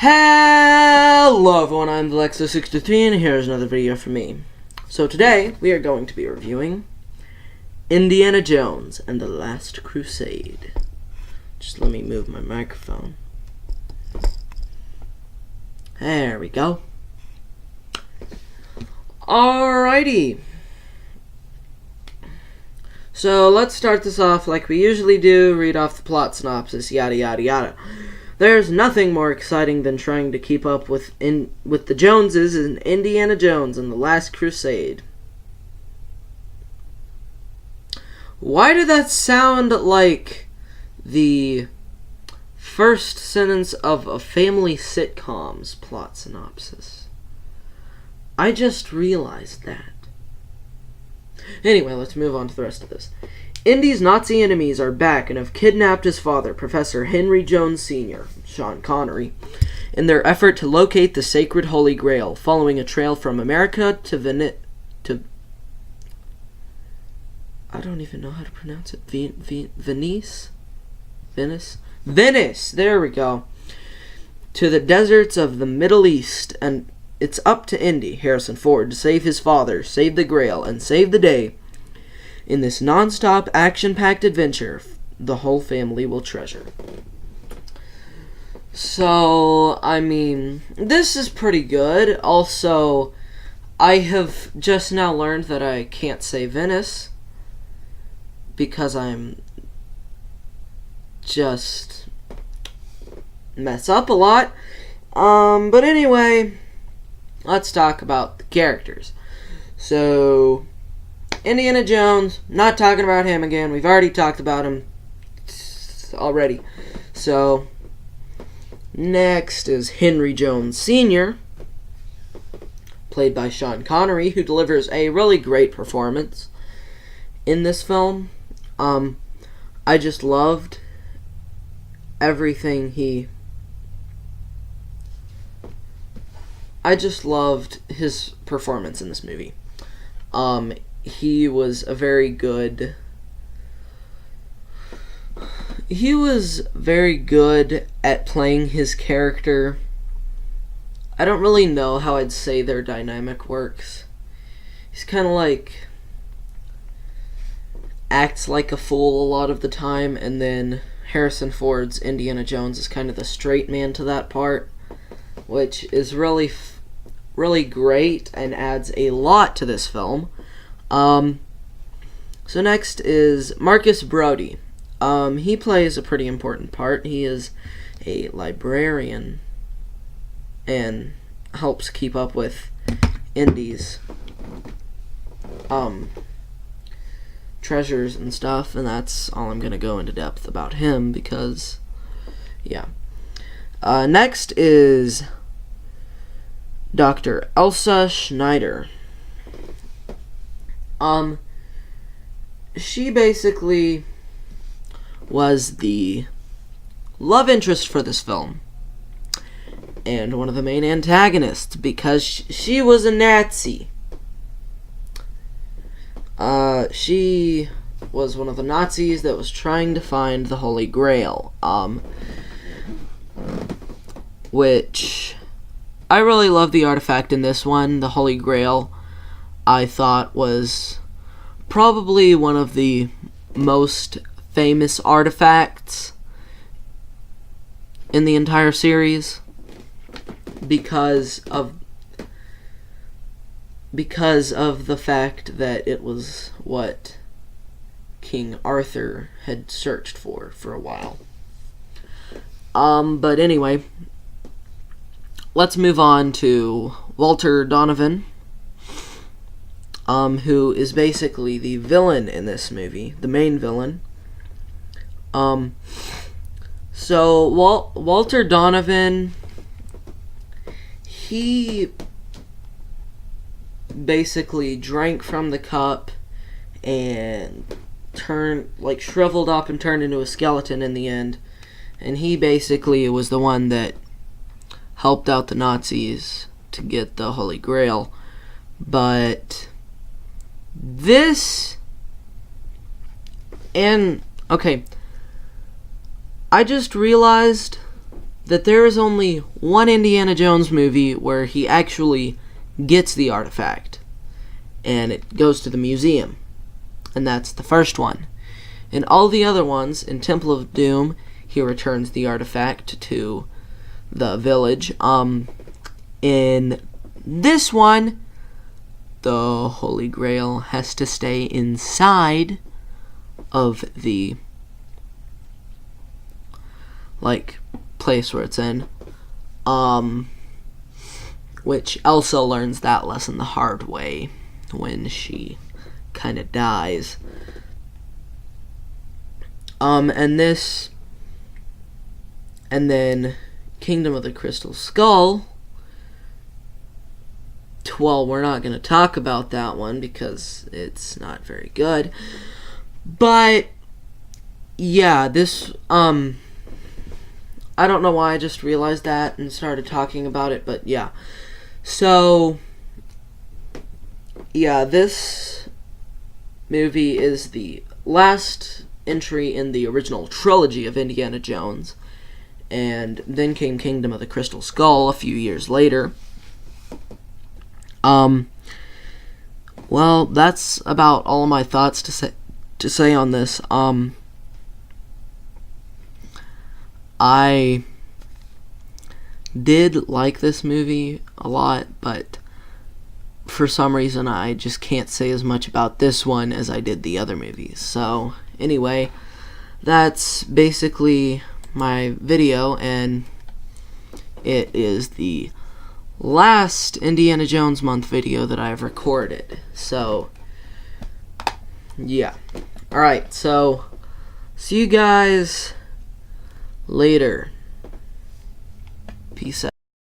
Hello everyone, I'm the Lexus63 and here's another video from me. So today, we are going to be reviewing Indiana Jones and the Last Crusade. Just let me move my microphone. There we go. Alrighty. So let's start this off like we usually do, read off the plot synopsis, yada yada yada. There's nothing more exciting than trying to keep up with the Joneses in Indiana Jones and the Last Crusade. Why did that sound like the first sentence of a family sitcom's plot synopsis? I just realized that. Anyway, let's move on to the rest of this. Indy's Nazi enemies are back and have kidnapped his father, Professor Henry Jones Sr., Sean Connery, in their effort to locate the sacred Holy Grail, following a trail from America to I don't even know how to pronounce it. Venice. There we go. To the deserts of the Middle East, and it's up to Indy, Harrison Ford, to save his father, save the Grail, and save the day. In this non-stop, action-packed adventure, the whole family will treasure. So, I mean, this is pretty good. Also, I have just now learned that I can't say Venice because I'm just mess up a lot. But anyway, let's talk about the characters. So, Indiana Jones, not talking about him again. We've already talked about him already. So, next is Henry Jones Sr., played by Sean Connery, who delivers a really great performance in this film. I just loved everything I just loved his performance in this movie. He was very good at playing his character. I don't really know how I'd say their dynamic works. He's kind of like acts like a fool a lot of the time, and then Harrison Ford's Indiana Jones is kind of the straight man to that part, which is really great and adds a lot to this film. So next is Marcus Brody. He plays a pretty important part. He is a librarian and helps keep up with Indy's treasures and stuff, and that's all I'm gonna go into depth about him because, yeah. Next is Dr. Elsa Schneider. She basically was the love interest for this film and one of the main antagonists because she was a Nazi. She was one of the Nazis that was trying to find the Holy Grail, which I really love the artifact in this one. The Holy Grail, I thought, was probably one of the most famous artifacts in the entire series because of the fact that it was what King Arthur had searched for a while. But anyway, let's move on to Walter Donovan, who is basically the villain in this movie, the main villain. So Walter Donovan, he basically drank from the cup and shriveled up and turned into a skeleton in the end. And he basically was the one that helped out the Nazis to get the Holy Grail. But this, and okay, I just realized that there is only one Indiana Jones movie where he actually gets the artifact, and it goes to the museum, and that's the first one. In all the other ones, in Temple of Doom, he returns the artifact to the village. In this one, the Holy Grail has to stay inside of the place where it's in. Which Elsa learns that lesson the hard way when she kind of dies. And then Kingdom of the Crystal Skull. Well, we're not going to talk about that one because it's not very good. But yeah, this I don't know why I just realized that and started talking about it, but yeah. So yeah, this movie is the last entry in the original trilogy of Indiana Jones, and then came Kingdom of the Crystal Skull a few years later. Well, that's about all of my thoughts to say on this. I did like this movie a lot, but for some reason I just can't say as much about this one as I did the other movies. So, anyway, that's basically my video, and it is the last Indiana Jones month video that I've recorded. So, yeah. Alright, so, see you guys later. Peace out.